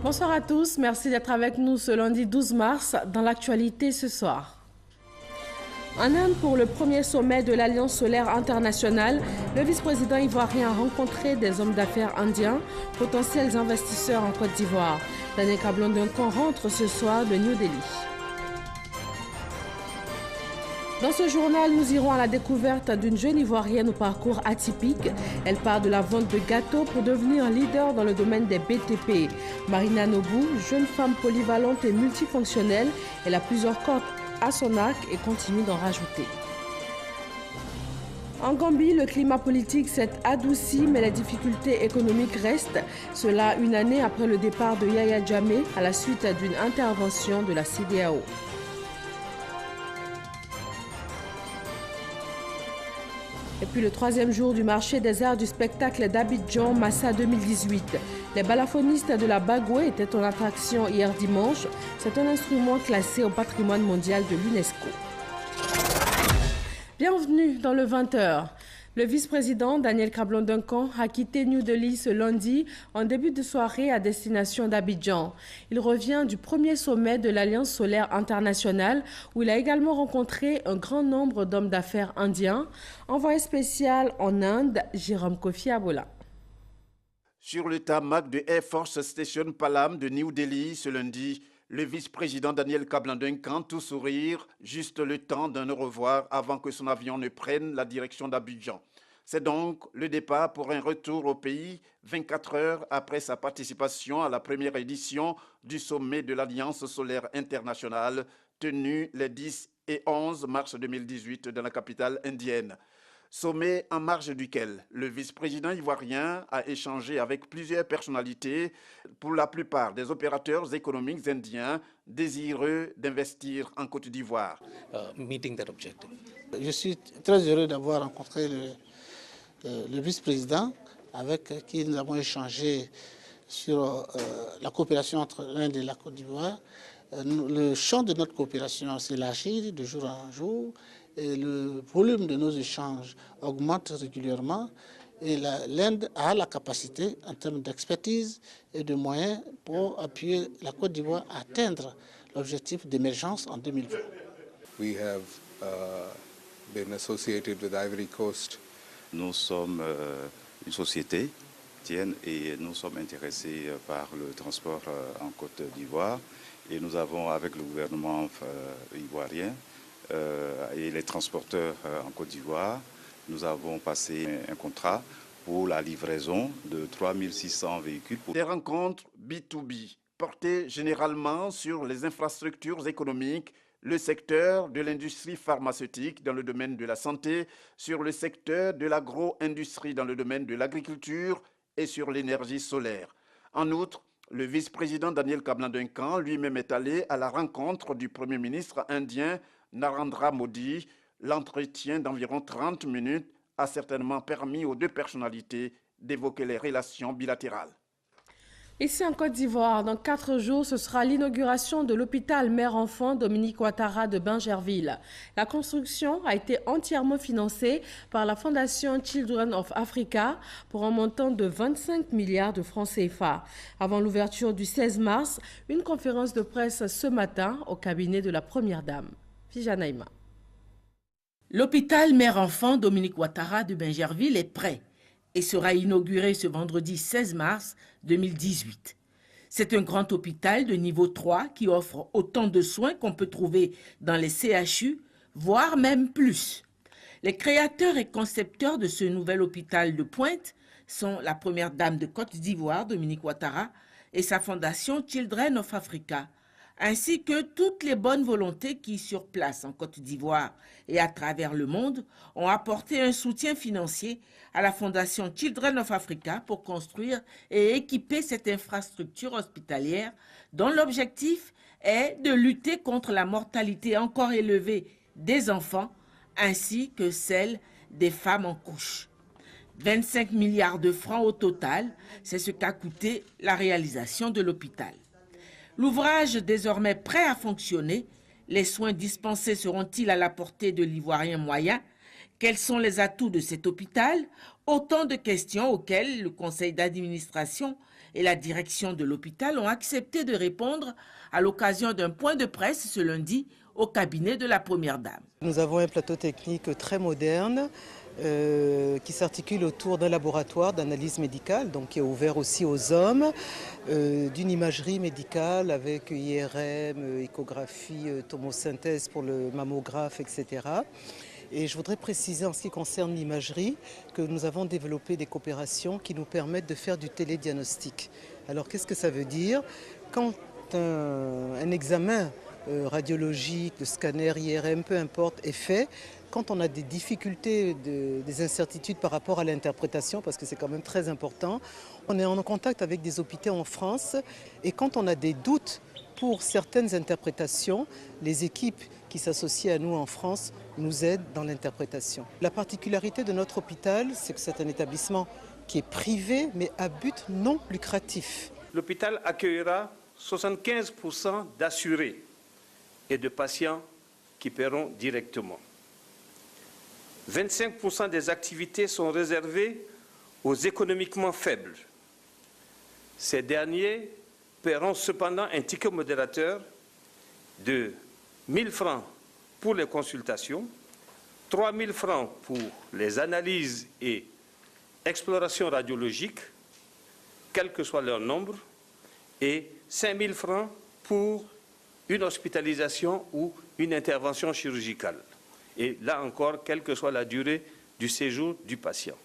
Bonsoir à tous, merci d'être avec nous ce lundi 12 mars dans l'actualité ce soir. En Inde, pour le premier sommet de l'Alliance solaire internationale, le vice-président ivoirien a rencontré des hommes d'affaires indiens, potentiels investisseurs en Côte d'Ivoire. Daniel Kablan-Duncan rentre ce soir de New Delhi. Dans ce journal, nous irons à la découverte d'une jeune Ivoirienne au parcours atypique. Elle part de la vente de gâteaux pour devenir leader dans le domaine des BTP. Marina Nobou, jeune femme polyvalente et multifonctionnelle, elle a plusieurs cordes à son arc et continue d'en rajouter. En Gambie, le climat politique s'est adouci, mais les difficultés économiques restent. Cela une année après le départ de Yaya Jammeh à la suite d'une intervention de la CEDEAO. Et puis le troisième jour du marché des arts du spectacle d'Abidjan, Massa 2018. Les balafoninistes de la Bagoué étaient en attraction hier dimanche. C'est un instrument classé au patrimoine mondial de l'UNESCO. Bienvenue dans le 20h. Le vice-président Daniel Kablan-Duncan a quitté New Delhi ce lundi en début de soirée à destination d'Abidjan. Il revient du premier sommet de l'Alliance solaire internationale où il a également rencontré un grand nombre d'hommes d'affaires indiens. Envoyé spécial en Inde, Jérôme Kofi Abola. Sur le tarmac de Air Force Station Palam de New Delhi ce lundi, le vice-président Daniel Kablan-Duncan, tout sourire, juste le temps d'un au revoir avant que son avion ne prenne la direction d'Abidjan. C'est donc le départ pour un retour au pays 24 heures après sa participation à la première édition du sommet de l'Alliance solaire internationale tenu les 10 et 11 mars 2018 dans la capitale indienne. Sommet en marge duquel le vice-président ivoirien a échangé avec plusieurs personnalités, pour la plupart des opérateurs économiques indiens désireux d'investir en Côte d'Ivoire. Je suis très heureux d'avoir rencontré le vice-président avec qui nous avons échangé sur la coopération entre l'Inde et la Côte d'Ivoire. Le champ de notre coopération s'élargit de jour en jour. Et le volume de nos échanges augmente régulièrement et l'Inde a la capacité en termes d'expertise et de moyens pour appuyer la Côte d'Ivoire à atteindre l'objectif d'émergence en 2020. We have been associated with Ivory Coast. Nous sommes une société et nous sommes intéressés par le transport en Côte d'Ivoire et nous avons avec le gouvernement ivoirien et les transporteurs en Côte d'Ivoire, nous avons passé un contrat pour la livraison de 3600 véhicules. Des rencontres B2B portées généralement sur les infrastructures économiques, le secteur de l'industrie pharmaceutique dans le domaine de la santé, sur le secteur de l'agro-industrie dans le domaine de l'agriculture et sur l'énergie solaire. En outre, le vice-président Daniel Kablan-Duncan lui-même est allé à la rencontre du Premier ministre indien Narendra Modi. L'entretien d'environ 30 minutes a certainement permis aux deux personnalités d'évoquer les relations bilatérales. Ici en Côte d'Ivoire, dans 4 jours, ce sera l'inauguration de l'hôpital mère-enfant Dominique Ouattara de Bingerville. La construction a été entièrement financée par la fondation Children of Africa pour un montant de 25 milliards de francs CFA. Avant l'ouverture du 16 mars, une conférence de presse ce matin au cabinet de la Première Dame. Fijanaïma. L'hôpital mère-enfant Dominique Ouattara de Bingerville est prêt et sera inauguré ce vendredi 16 mars 2018. C'est un grand hôpital de niveau 3 qui offre autant de soins qu'on peut trouver dans les CHU, voire même plus. Les créateurs et concepteurs de ce nouvel hôpital de pointe sont la Première Dame de Côte d'Ivoire, Dominique Ouattara, et sa fondation Children of Africa, ainsi que toutes les bonnes volontés qui, sur place en Côte d'Ivoire et à travers le monde, ont apporté un soutien financier à la fondation Children of Africa pour construire et équiper cette infrastructure hospitalière dont l'objectif est de lutter contre la mortalité encore élevée des enfants ainsi que celle des femmes en couche. 25 milliards de francs au total, c'est ce qu'a coûté la réalisation de l'hôpital. L'ouvrage désormais prêt à fonctionner, les soins dispensés seront-ils à la portée de l'Ivoirien moyen? Quels sont les atouts de cet hôpital? Autant de questions auxquelles le conseil d'administration et la direction de l'hôpital ont accepté de répondre à l'occasion d'un point de presse ce lundi au cabinet de la Première Dame. Nous avons un plateau technique très moderne qui s'articule autour d'un laboratoire d'analyse médicale, donc qui est ouvert aussi aux hommes, d'une imagerie médicale avec IRM, échographie, tomosynthèse pour le mammographe, etc. Et je voudrais préciser en ce qui concerne l'imagerie que nous avons développé des coopérations qui nous permettent de faire du télédiagnostic. Alors qu'est-ce que ça veut dire? Quand un examen radiologique, de scanner, IRM, peu importe, est fait, quand on a des difficultés, des incertitudes par rapport à l'interprétation, parce que c'est quand même très important, on est en contact avec des hôpitaux en France et quand on a des doutes pour certaines interprétations, les équipes qui s'associent à nous en France nous aident dans l'interprétation. La particularité de notre hôpital, c'est que c'est un établissement qui est privé mais à but non lucratif. L'hôpital accueillera 75% d'assurés et de patients qui paieront directement. 25% des activités sont réservées aux économiquement faibles. Ces derniers paieront cependant un ticket modérateur de 1 000 francs pour les consultations, 3 000 francs pour les analyses et explorations radiologiques, quel que soit leur nombre, et 5 000 francs pour une hospitalisation ou une intervention chirurgicale. Et là encore, quelle que soit la durée du séjour du patient.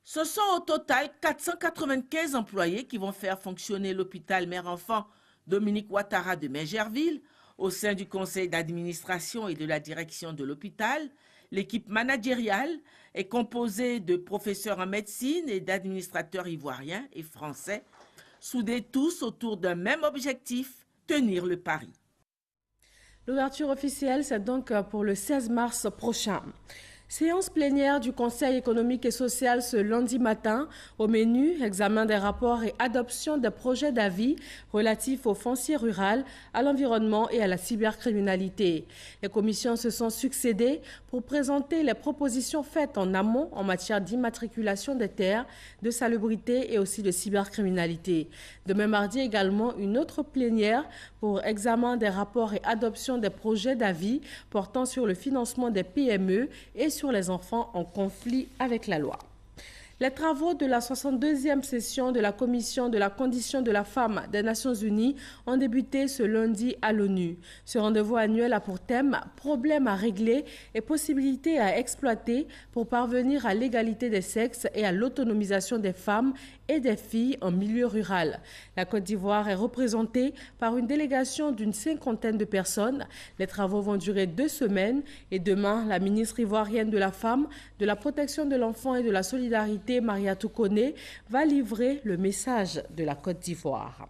Ce sont au total 495 employés qui vont faire fonctionner l'hôpital mère-enfant Dominique Ouattara de Bingerville. Au sein du conseil d'administration et de la direction de l'hôpital, l'équipe managériale est composée de professeurs en médecine et d'administrateurs ivoiriens et français, soudés tous autour d'un même objectif, tenir le pari. L'ouverture officielle, c'est donc pour le 16 mars prochain. Séance plénière du Conseil économique et social ce lundi matin. Au menu, examen des rapports et adoption des projets d'avis relatifs au foncier rural, à l'environnement et à la cybercriminalité. Les commissions se sont succédées pour présenter les propositions faites en amont en matière d'immatriculation des terres, de salubrité et aussi de cybercriminalité. Demain mardi également, une autre plénière pour examen des rapports et adoption des projets d'avis portant sur le financement des PME et sur les enfants en conflit avec la loi. Les travaux de la 62e session de la Commission de la condition de la femme des Nations Unies ont débuté ce lundi à l'ONU. Ce rendez-vous annuel a pour thème « Problèmes à régler et possibilités à exploiter pour parvenir à l'égalité des sexes et à l'autonomisation des femmes et des filles en milieu rural ». La Côte d'Ivoire est représentée par une délégation d'une 50aine de personnes. Les travaux vont durer 2 semaines et demain, la ministre ivoirienne de la Femme, de la Protection de l'Enfant et de la Solidarité, Mariatou Koné, va livrer le message de la Côte d'Ivoire.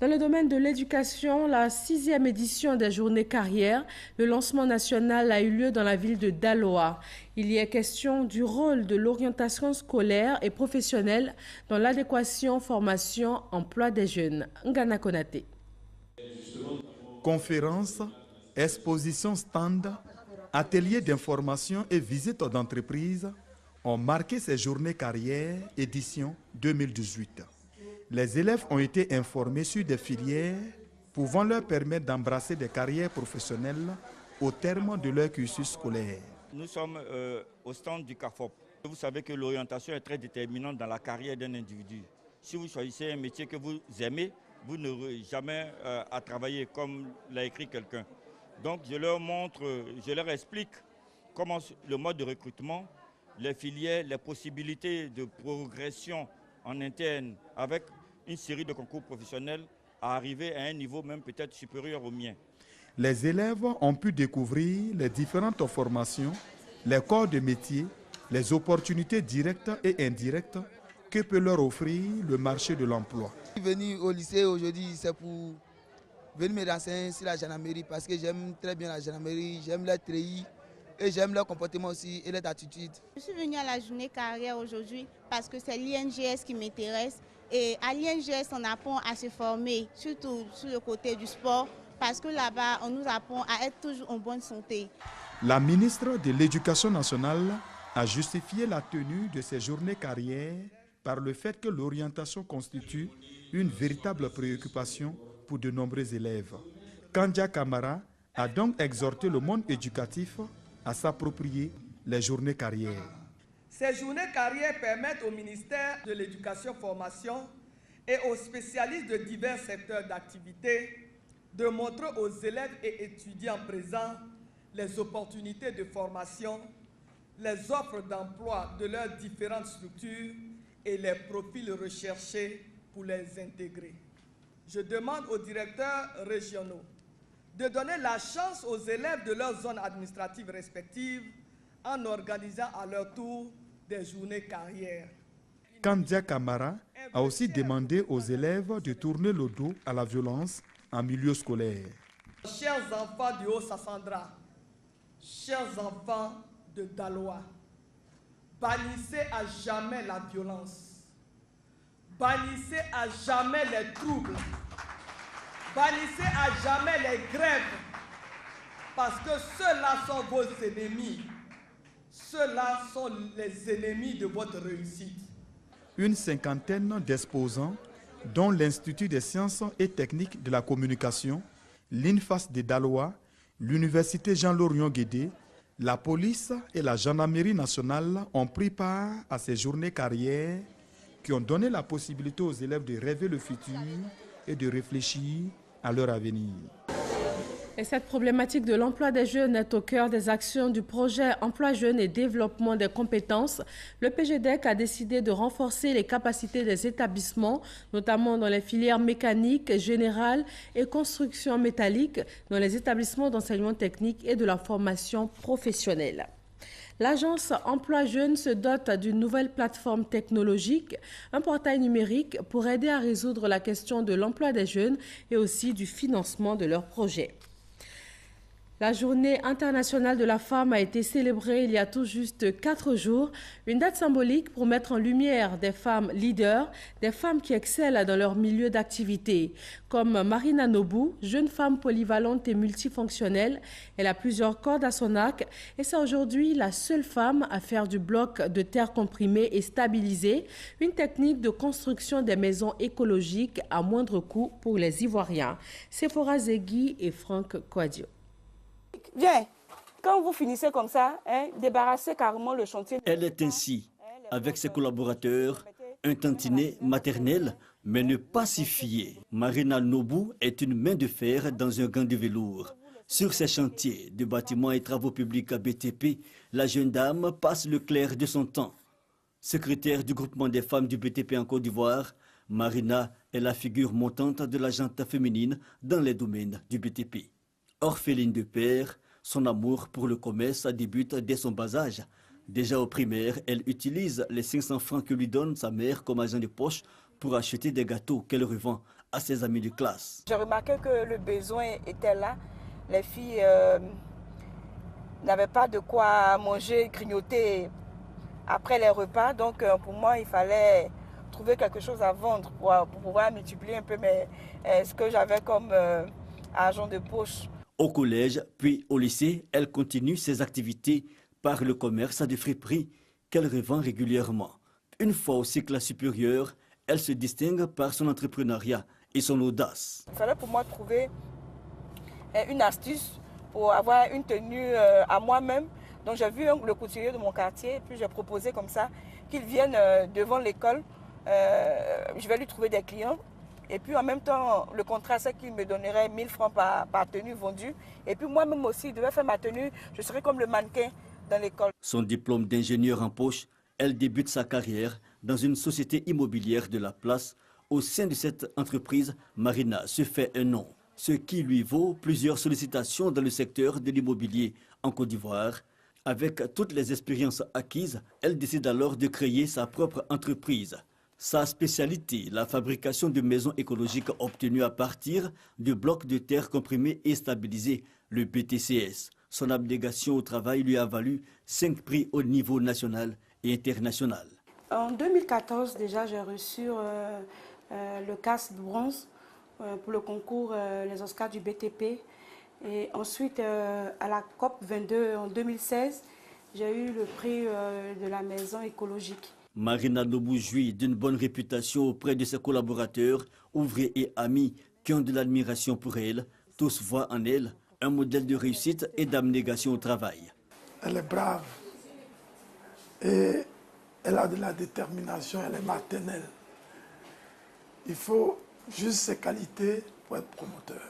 Dans le domaine de l'éducation, la 6e édition des Journées Carrières, le lancement national a eu lieu dans la ville de Daloa. Il y est question du rôle de l'orientation scolaire et professionnelle dans l'adéquation formation-emploi des jeunes. Ngana Konaté. Conférences, expositions stand, ateliers d'information et visites d'entreprises ont marqué ces Journées Carrières édition 2018. Les élèves ont été informés sur des filières pouvant leur permettre d'embrasser des carrières professionnelles au terme de leur cursus scolaire. Nous sommes au stand du CAFOP. Vous savez que l'orientation est très déterminante dans la carrière d'un individu. Si vous choisissez un métier que vous aimez, vous n'aurez jamais à travailler comme l'a écrit quelqu'un. Donc je leur montre, je leur explique comment le mode de recrutement, les filières, les possibilités de progression en interne avec une série de concours professionnels à arriver à un niveau même peut-être supérieur au mien. Les élèves ont pu découvrir les différentes formations, les corps de métier, les opportunités directes et indirectes que peut leur offrir le marché de l'emploi. Je suis venu au lycée aujourd'hui, c'est pour venir me renseigner sur la gendarmerie parce que j'aime très bien la gendarmerie, j'aime leur treillis et j'aime leur comportement aussi et leur attitude. Je suis venue à la journée carrière aujourd'hui parce que c'est l'INGS qui m'intéresse. Et à l'INGS, on apprend à se former, surtout sur le côté du sport, parce que là-bas, on nous apprend à être toujours en bonne santé. La ministre de l'Éducation nationale a justifié la tenue de ces journées carrières par le fait que l'orientation constitue une véritable préoccupation pour de nombreux élèves. Kandia Camara a donc exhorté le monde éducatif à s'approprier les journées carrières. Ces journées carrières permettent au ministère de l'Éducation-Formation et aux spécialistes de divers secteurs d'activité de montrer aux élèves et étudiants présents les opportunités de formation, les offres d'emploi de leurs différentes structures et les profils recherchés pour les intégrer. Je demande aux directeurs régionaux de donner la chance aux élèves de leurs zones administratives respectives en organisant à leur tour des journées carrières. Kandia Camara a aussi demandé aux élèves de tourner le dos à la violence en milieu scolaire. Chers enfants du Haut-Sassandra, chers enfants de Daloa, bannissez à jamais la violence, bannissez à jamais les troubles, bannissez à jamais les grèves, parce que ceux-là sont vos ennemis, ceux-là sont les ennemis de votre réussite. Une cinquantaine d'exposants, dont l'Institut des sciences et techniques de la communication, l'INFAS de Daloa, l'Université Jean-Laurion Guédé, la police et la gendarmerie nationale ont pris part à ces journées carrières qui ont donné la possibilité aux élèves de rêver le futur et de réfléchir à leur avenir. Et cette problématique de l'emploi des jeunes est au cœur des actions du projet Emploi Jeunes et Développement des compétences. Le PGDEC a décidé de renforcer les capacités des établissements, notamment dans les filières mécaniques, générales et construction métallique, dans les établissements d'enseignement technique et de la formation professionnelle. L'agence Emploi Jeunes se dote d'une nouvelle plateforme technologique, un portail numérique pour aider à résoudre la question de l'emploi des jeunes et aussi du financement de leurs projets. La journée internationale de la femme a été célébrée il y a tout juste 4 jours, une date symbolique pour mettre en lumière des femmes leaders, des femmes qui excellent dans leur milieu d'activité, comme Marina Nobu, jeune femme polyvalente et multifonctionnelle. Elle a plusieurs cordes à son arc et c'est aujourd'hui la seule femme à faire du bloc de terre comprimé et stabilisé, une technique de construction des maisons écologiques à moindre coût pour les Ivoiriens. Sephora Zegui et Franck Kouadio. Viens, quand vous finissez comme ça, débarrassez carrément le chantier. Elle est ainsi, avec ses collaborateurs, un tantinet maternel, mais ne pas si fier. Marina Nobu est une main de fer dans un gant de velours. Sur ces chantiers de bâtiments et travaux publics à BTP, la jeune dame passe le clair de son temps. Secrétaire du groupement des femmes du BTP en Côte d'Ivoire, Marina est la figure montante de la gente féminine dans les domaines du BTP. Orpheline de père, son amour pour le commerce débute dès son bas âge. Déjà au primaire, elle utilise les 500 francs que lui donne sa mère comme argent de poche pour acheter des gâteaux qu'elle revend à ses amis de classe. J'ai remarqué que le besoin était là. Les filles n'avaient pas de quoi manger, grignoter après les repas. Donc pour moi, il fallait trouver quelque chose à vendre pour pouvoir multiplier un peu ce que j'avais comme argent de poche. Au collège, puis au lycée, elle continue ses activités par le commerce à de friperies qu'elle revend régulièrement. Une fois au cycle supérieur, elle se distingue par son entrepreneuriat et son audace. Il fallait pour moi trouver une astuce pour avoir une tenue à moi-même. Donc j'ai vu le couturier de mon quartier et puis j'ai proposé comme ça qu'il vienne devant l'école. Je vais lui trouver des clients. Et puis en même temps, le contrat, c'est qu'il me donnerait 1000 francs par tenue vendue. Et puis moi-même aussi, je devais faire ma tenue, je serais comme le mannequin dans l'école. Son diplôme d'ingénieur en poche, elle débute sa carrière dans une société immobilière de la place. Au sein de cette entreprise, Marina se fait un nom, ce qui lui vaut plusieurs sollicitations dans le secteur de l'immobilier en Côte d'Ivoire. Avec toutes les expériences acquises, elle décide alors de créer sa propre entreprise. Sa spécialité, la fabrication de maisons écologiques obtenues à partir de blocs de terre comprimés et stabilisés, le BTCS. Son abnégation au travail lui a valu 5 prix au niveau national et international. En 2014, déjà, j'ai reçu le casque de bronze pour le concours Les Oscars du BTP. Et ensuite, à la COP 22 en 2016, j'ai eu le prix de la maison écologique. Marina Nobu jouit d'une bonne réputation auprès de ses collaborateurs, ouvriers et amis qui ont de l'admiration pour elle. Tous voient en elle un modèle de réussite et d'abnégation au travail. Elle est brave et elle a de la détermination, elle est maternelle. Il faut juste ses qualités pour être promoteur.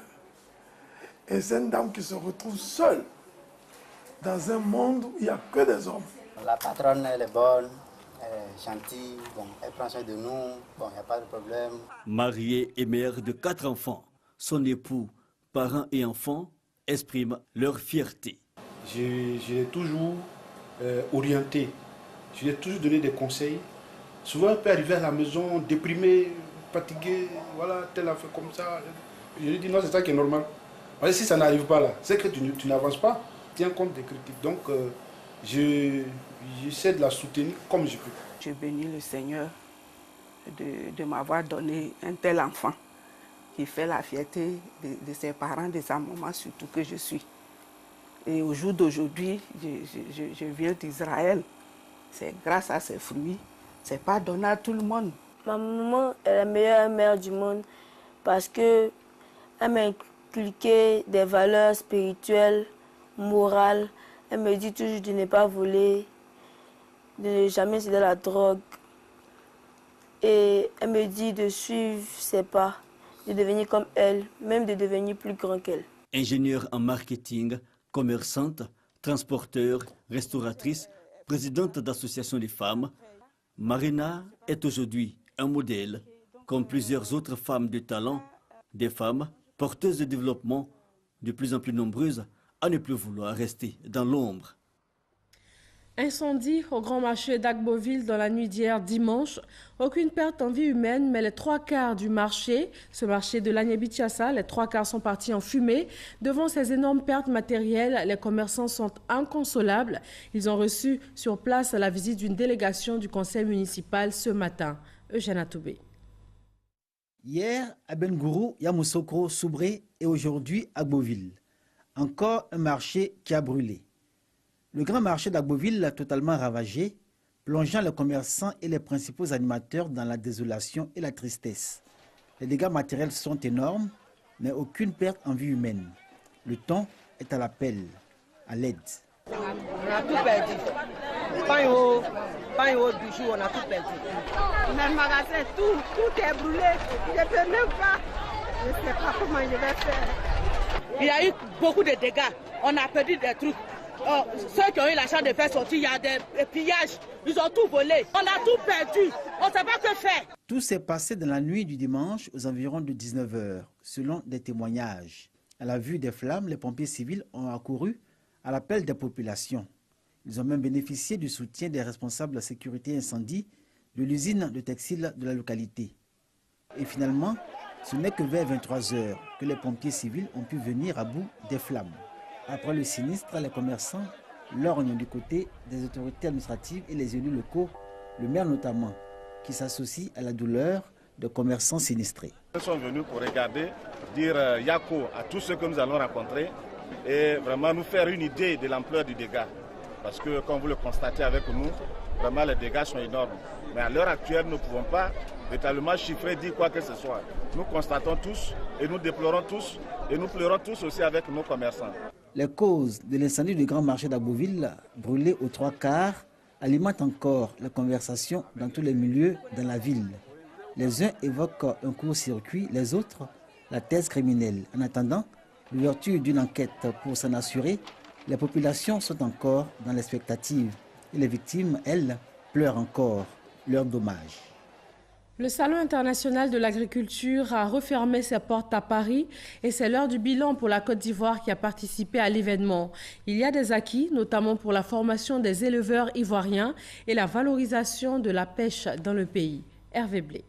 Et c'est une dame qui se retrouve seule dans un monde où il n'y a que des hommes. La patronne, elle est bonne, elle est gentille, bon, elle prend soin de nous, bon, il n'y a pas de problème. Mariée et mère de 4 enfants, son époux, parents et enfants expriment leur fierté. Je l'ai toujours orienté, je lui ai toujours donné des conseils. Souvent, elle peut arriver à la maison déprimée, fatiguée, voilà, tel a fait comme ça. Je lui dis non, c'est ça qui est normal. Mais si ça n'arrive pas là, c'est que tu n'avances pas, tiens compte des critiques. Donc, j'essaie de la soutenir comme je peux. Je bénis le Seigneur de m'avoir donné un tel enfant qui fait la fierté de ses parents, de sa maman, surtout que je suis. Et au jour d'aujourd'hui, je viens d'Israël. C'est grâce à ces fruits. Ce n'est pas donné à tout le monde. Ma maman est la meilleure mère du monde parce qu'elle m'a inculqué des valeurs spirituelles, morales. Elle me dit toujours de ne pas voler, de ne jamais céder à la drogue. Et elle me dit de suivre ses pas, de devenir comme elle, même de devenir plus grand qu'elle. Ingénieure en marketing, commerçante, transporteur, restauratrice, présidente d'association des femmes, Marina est aujourd'hui un modèle, comme plusieurs autres femmes de talent, des femmes porteuses de développement de plus en plus nombreuses à ne plus vouloir rester dans l'ombre. Incendie au grand marché d'Agboville dans la nuit d'hier dimanche. Aucune perte en vie humaine, mais les 3/4 du marché, ce marché de l'Agné-Bichiassa, les 3/4 sont partis en fumée. Devant ces énormes pertes matérielles, les commerçants sont inconsolables. Ils ont reçu sur place la visite d'une délégation du conseil municipal ce matin. Eugène Atoubé. Hier, à Bengourou, Yamoussoukro, Soubré et aujourd'hui à Agboville. Encore un marché qui a brûlé. Le grand marché d'Agboville totalement ravagé, plongeant les commerçants et les principaux animateurs dans la désolation et la tristesse. Les dégâts matériels sont énormes, mais aucune perte en vie humaine. Le temps est à l'appel, à l'aide. On a tout perdu. Pain au bijou, on a tout perdu. Même magasin, tout est brûlé. Je ne peux même pas. Je ne sais pas comment je vais faire. Il y a eu beaucoup de dégâts. On a perdu des trucs. Oh, ceux qui ont eu la chance de faire sortir, il y a des pillages. Ils ont tout volé. On a tout perdu. On ne sait pas que faire. Tout s'est passé dans la nuit du dimanche aux environs de 19 h, selon des témoignages. À la vue des flammes, les pompiers civils ont accouru à l'appel des populations. Ils ont même bénéficié du soutien des responsables de la sécurité incendie de l'usine de textile de la localité. Et finalement, ce n'est que vers 23 h que les pompiers civils ont pu venir à bout des flammes. Après le sinistre, les commerçants lorgnent du côté des autorités administratives et les élus locaux, le maire notamment, qui s'associe à la douleur de commerçants sinistrés. Nous sommes venus pour regarder, dire Yako à tous ceux que nous allons rencontrer et vraiment nous faire une idée de l'ampleur du dégât. Parce que comme vous le constatez avec nous, vraiment les dégâts sont énormes. Mais à l'heure actuelle, nous ne pouvons pas véritablement chiffrer, dire quoi que ce soit. Nous constatons tous et nous déplorons tous et nous pleurons tous aussi avec nos commerçants. Les causes de l'incendie du grand marché d'Agboville, brûlé aux 3/4, alimentent encore les conversations dans tous les milieux dans la ville. Les uns évoquent un court-circuit, les autres la thèse criminelle. En attendant l'ouverture d'une enquête pour s'en assurer, les populations sont encore dans l'expectative et les victimes, elles, pleurent encore leurs dommages. Le Salon international de l'agriculture a refermé ses portes à Paris et c'est l'heure du bilan pour la Côte d'Ivoire qui a participé à l'événement. Il y a des acquis, notamment pour la formation des éleveurs ivoiriens et la valorisation de la pêche dans le pays. Hervé Blé.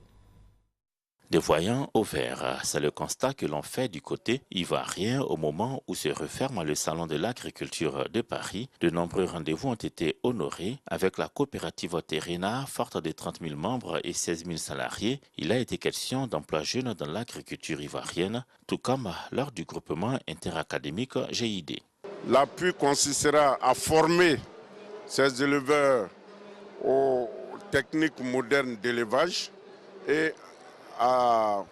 Des voyants au vert, c'est le constat que l'on fait du côté ivoirien au moment où se referme le Salon de l'agriculture de Paris. De nombreux rendez-vous ont été honorés avec la coopérative Terrena, forte de 30 000 membres et 16 000 salariés. Il a été question d'emplois jeunes dans l'agriculture ivoirienne, tout comme lors du groupement interacadémique GID. L'appui consistera à former ces éleveurs aux techniques modernes d'élevage et à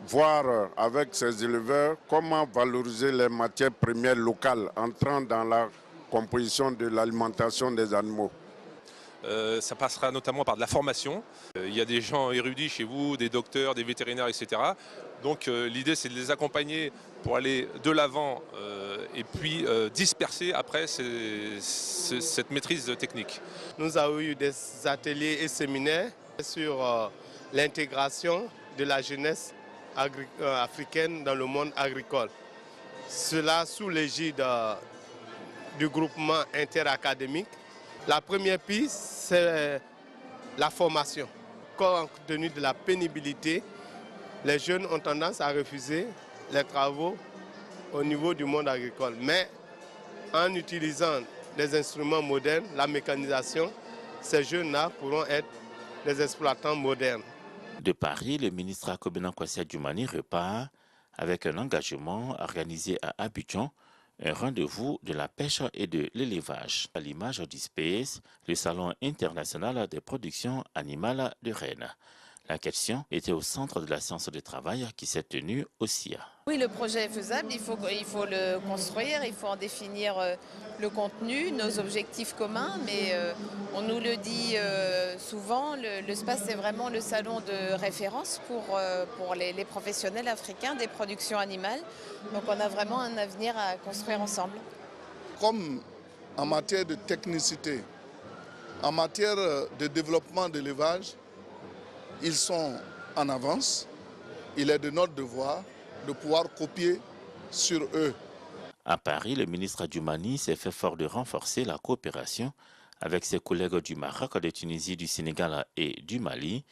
voir avec ces éleveurs comment valoriser les matières premières locales entrant dans la composition de l'alimentation des animaux. Ça passera notamment par de la formation. Il y a des gens érudits chez vous, des docteurs, des vétérinaires, etc. Donc l'idée c'est de les accompagner pour aller de l'avant et puis disperser après cette maîtrise technique. Nous avons eu des ateliers et séminaires sur l'intégration de la jeunesse africaine dans le monde agricole. Cela sous l'égide du groupement interacadémique. La première piste, c'est la formation. Compte tenu de la pénibilité, les jeunes ont tendance à refuser les travaux au niveau du monde agricole. Mais en utilisant des instruments modernes, la mécanisation, ces jeunes-là pourront être des exploitants modernes. De Paris, le ministre Akobena Kwasi Adjumani repart avec un engagement organisé à Abidjan, un rendez-vous de la pêche et de l'élevage. À l'image d'ISPES, le Salon international des productions animales de Rennes. La question était au centre de la séance de travail qui s'est tenue au SIA. Oui, le projet est faisable, il faut le construire, il faut en définir le contenu, nos objectifs communs, mais on nous le dit souvent, le SPAS c'est vraiment le salon de référence pour les professionnels africains des productions animales. Donc on a vraiment un avenir à construire ensemble. Comme en matière de technicité, en matière de développement de l'élevage, ils sont en avance. Il est de notre devoir de pouvoir copier sur eux. À Paris, le ministre Adjumani s'est fait fort de renforcer la coopération avec ses collègues du Maroc, de Tunisie, du Sénégal et du Mali.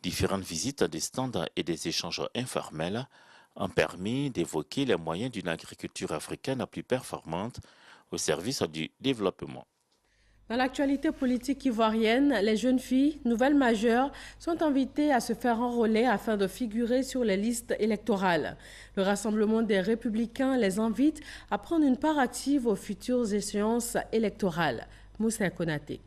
Différentes visites des stands et des échanges informels ont permis d'évoquer les moyens d'une agriculture africaine plus performante au service du développement. Dans l'actualité politique ivoirienne, les jeunes filles, nouvelles majeures, sont invitées à se faire enrôler afin de figurer sur les listes électorales. Le Rassemblement des Républicains les invite à prendre une part active aux futures échéances électorales. Moussa Konaté.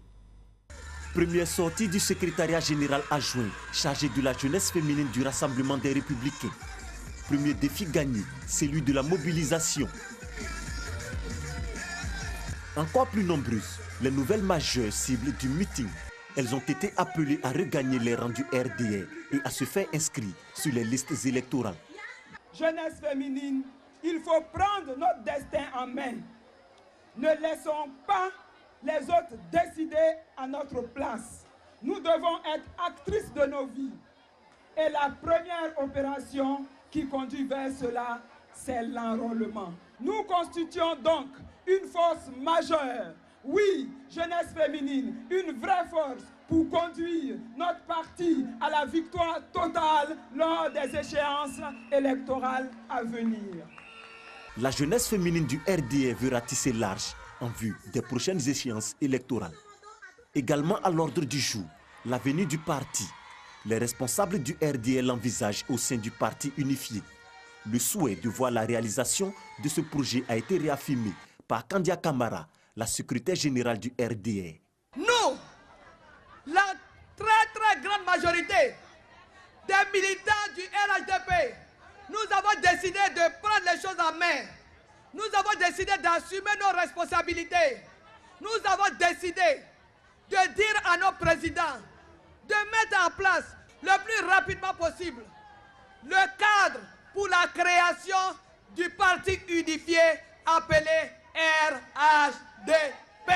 Première sortie du secrétariat général adjoint chargé de la jeunesse féminine du Rassemblement des Républicains. Premier défi gagné, celui de la mobilisation. Encore plus nombreuses, les nouvelles majeures cibles du meeting. Elles ont été appelées à regagner les rangs du RDR et à se faire inscrire sur les listes électorales. Jeunesse féminine, il faut prendre notre destin en main. Ne laissons pas les autres décider à notre place. Nous devons être actrices de nos vies. Et la première opération qui conduit vers cela, c'est l'enrôlement. Nous constituons donc une force majeure. Oui, jeunesse féminine, une vraie force pour conduire notre parti à la victoire totale lors des échéances électorales à venir. La jeunesse féminine du RDR veut ratisser large en vue des prochaines échéances électorales. Également à l'ordre du jour, l'avenir du parti. Les responsables du RDR l'envisagent au sein du parti unifié. Le souhait de voir la réalisation de ce projet a été réaffirmé par Kandia Kamara, la secrétaire générale du RDR. Nous, la très grande majorité des militants du RHDP, nous avons décidé de prendre les choses en main. Nous avons décidé d'assumer nos responsabilités. Nous avons décidé de dire à nos présidents de mettre en place le plus rapidement possible le cadre pour la création du parti unifié appelé RHDP.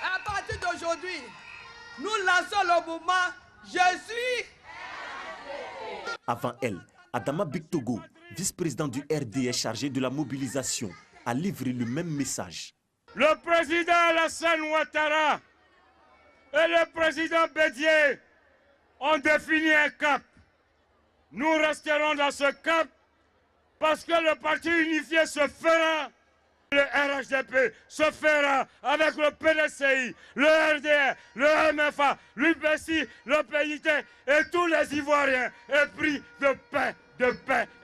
À partir d'aujourd'hui, nous lançons le mouvement Je suis. Avant elle, Adama Bictogo, vice-président du RDR chargé de la mobilisation, a livré le même message. Le président Alassane Ouattara et le président Bédié ont défini un cap. Nous resterons dans ce cap parce que le parti unifié se fera. Le RHDP se fera avec le PDCI, le RDR, le MFA, l'UPSI, le PIT et tous les Ivoiriens épris de paix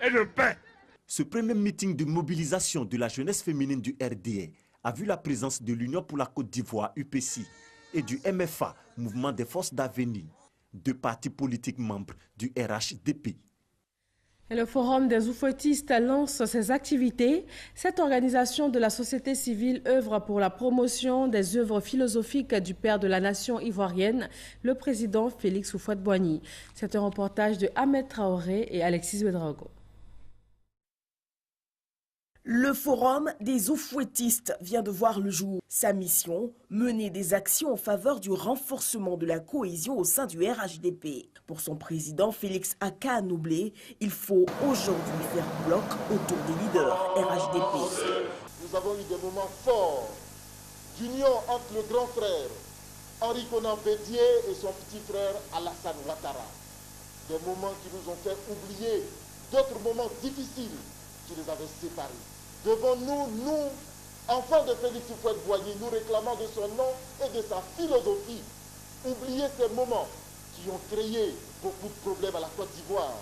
et de paix. Ce premier meeting de mobilisation de la jeunesse féminine du RDR a vu la présence de l'Union pour la Côte d'Ivoire, UPC, et du MFA, Mouvement des Forces d'Avenir, deux partis politiques membres du RHDP. Et le Forum des oufouettistes lance ses activités. Cette organisation de la société civile œuvre pour la promotion des œuvres philosophiques du père de la nation ivoirienne, le président Félix Houphouët-Boigny. C'est un reportage de Ahmed Traoré et Alexis Ouedraogo. Le Forum des oufouettistes vient de voir le jour. Sa mission, mener des actions en faveur du renforcement de la cohésion au sein du RHDP. Pour son président Félix Aka-Anoublé, il faut aujourd'hui faire bloc autour des leaders RHDP. Nous avons eu des moments forts d'union entre le grand frère Henri Konan Bédié et son petit frère Alassane Ouattara. Des moments qui nous ont fait oublier d'autres moments difficiles qui les avaient séparés. Devant nous, nous, enfants de Félix Houphouët-Boigny, nous réclamant de son nom et de sa philosophie, oublier ces moments qui ont créé beaucoup de problèmes à la Côte d'Ivoire.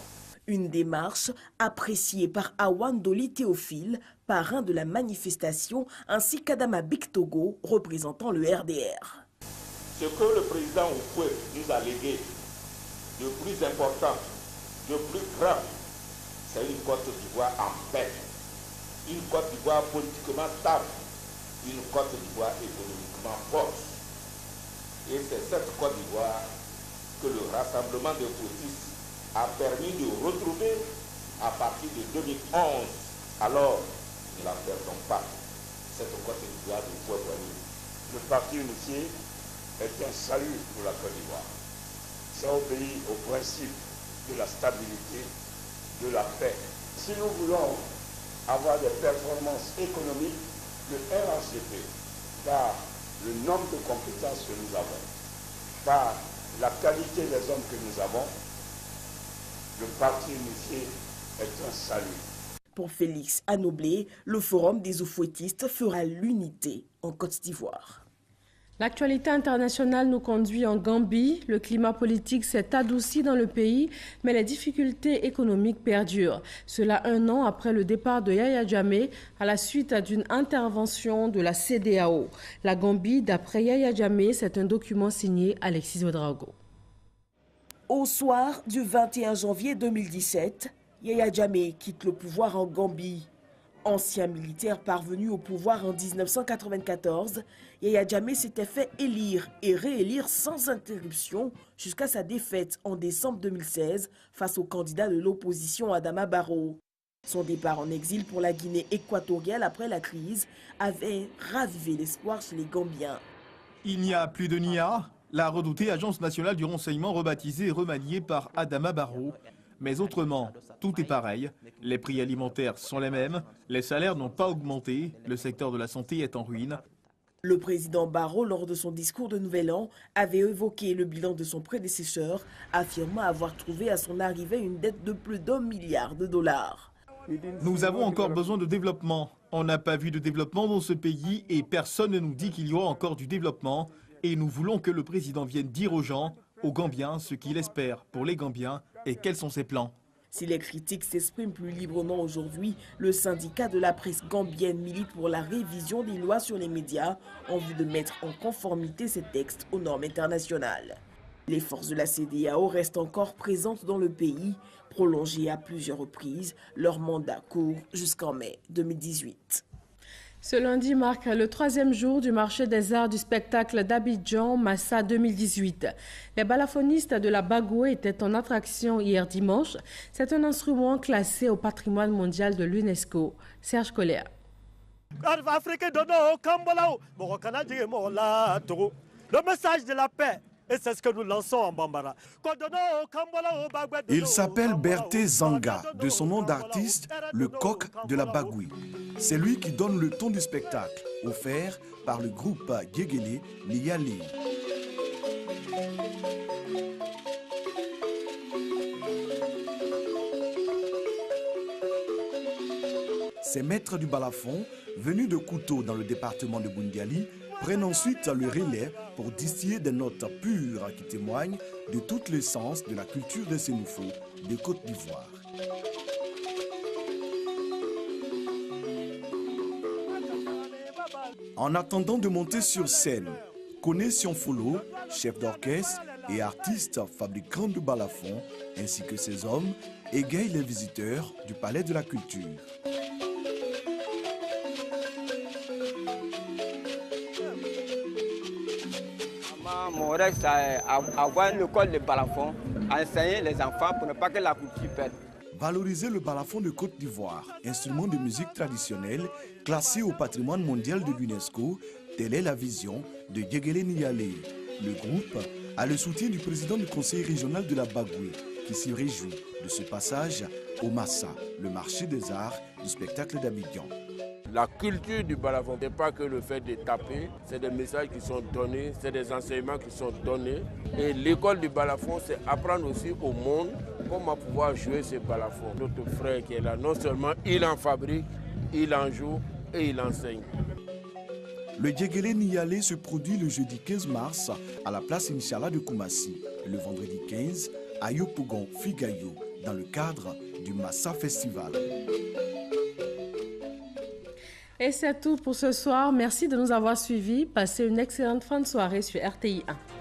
Une démarche appréciée par Awan Doli Théophile, parrain de la manifestation, ainsi qu'Adama Bictogo, représentant le RDR. Ce que le président Houphouët nous a légué de plus important, de plus grand, c'est une Côte d'Ivoire en paix. Une Côte d'Ivoire politiquement stable, une Côte d'Ivoire économiquement forte. Et c'est cette Côte d'Ivoire que le rassemblement des fautistes a permis de retrouver à partir de 2011. Alors, ne la perdons pas, cette Côte d'Ivoire de Houphouët-Boigny. Le parti unifié est un salut pour la Côte d'Ivoire. Ça obéit au principe de la stabilité, de la paix. Si nous voulons avoir des performances économiques, le RHDP, par le nombre de compétences que nous avons, par la qualité des hommes que nous avons, le parti unifié est un salut. Pour Félix Anoblé, le Forum des oufouettistes fera l'unité en Côte d'Ivoire. L'actualité internationale nous conduit en Gambie. Le climat politique s'est adouci dans le pays, mais les difficultés économiques perdurent. Cela 1 an après le départ de Yaya Jammeh à la suite d'une intervention de la CEDEAO. La Gambie, d'après Yaya Jammeh, c'est un document signé Alexis Ouedraogo. Au soir du 21 janvier 2017, Yaya Jammeh quitte le pouvoir en Gambie. Ancien militaire parvenu au pouvoir en 1994, Yaya Jammeh s'était fait élire et réélire sans interruption jusqu'à sa défaite en décembre 2016 face au candidat de l'opposition Adama Barrow. Son départ en exil pour la Guinée équatoriale après la crise avait ravivé l'espoir chez les Gambiens. Il n'y a plus de NIA, la redoutée Agence nationale du renseignement rebaptisée et remaniée par Adama Barrow. Mais autrement, tout est pareil. Les prix alimentaires sont les mêmes, les salaires n'ont pas augmenté, le secteur de la santé est en ruine. Le président Barrow, lors de son discours de Nouvel An, avait évoqué le bilan de son prédécesseur, affirmant avoir trouvé à son arrivée une dette de plus d'1 milliard de dollars. Nous avons encore besoin de développement. On n'a pas vu de développement dans ce pays et personne ne nous dit qu'il y aura encore du développement. Et nous voulons que le président vienne dire aux gens, aux Gambiens, ce qu'il espère pour les Gambiens et quels sont ses plans. Si les critiques s'expriment plus librement aujourd'hui, le syndicat de la presse gambienne milite pour la révision des lois sur les médias en vue de mettre en conformité ces textes aux normes internationales. Les forces de la CEDEAO restent encore présentes dans le pays, prolongées à plusieurs reprises. Leur mandat court jusqu'en mai 2018. Ce lundi marque le 3e jour du marché des arts du spectacle d'Abidjan, Massa 2018. Les balafonistes de la Bagoué étaient en attraction hier dimanche. C'est un instrument classé au patrimoine mondial de l'UNESCO. Serge Colère. Le message de la paix. Et c'est ce que nous lançons en Bambara. Il s'appelle Berté Zanga, de son nom d'artiste, le coq de la Bagoué. C'est lui qui donne le ton du spectacle, offert par le groupe Guéguélé Niali. Ces maîtres du balafon, venus de Kouto dans le département de Boundiali, prennent ensuite le relais pour distiller des notes pures qui témoignent de toute l'essence de la culture des Sénoufos de Côte d'Ivoire. En attendant de monter sur scène, Koné Sionfolo, chef d'orchestre et artiste fabricant de balafons, ainsi que ses hommes, égayent les visiteurs du Palais de la Culture. Mon rêve, c'est avoir une école de balafon, enseigner les enfants pour ne pas que la culture perde. Valoriser le balafon de Côte d'Ivoire, instrument de musique traditionnelle classé au patrimoine mondial de l'UNESCO, telle est la vision de Yegele Niyale. Le groupe a le soutien du président du conseil régional de la Bagoué, qui s'y réjouit de ce passage au Massa, le marché des arts du spectacle d'Abidjan. La culture du balafon n'est pas que le fait de taper, c'est des messages qui sont donnés, c'est des enseignements qui sont donnés. Et l'école du balafon, c'est apprendre aussi au monde comment pouvoir jouer ce balafon. Notre frère qui est là, non seulement il en fabrique, il en joue et il enseigne. Le Yegele Niyale se produit le jeudi 15 mars à la place Inch'Allah de Koumassi et le vendredi 15 à Yopougon Figayo dans le cadre du Massa Festival. Et c'est tout pour ce soir. Merci de nous avoir suivis. Passez une excellente fin de soirée sur RTI 1.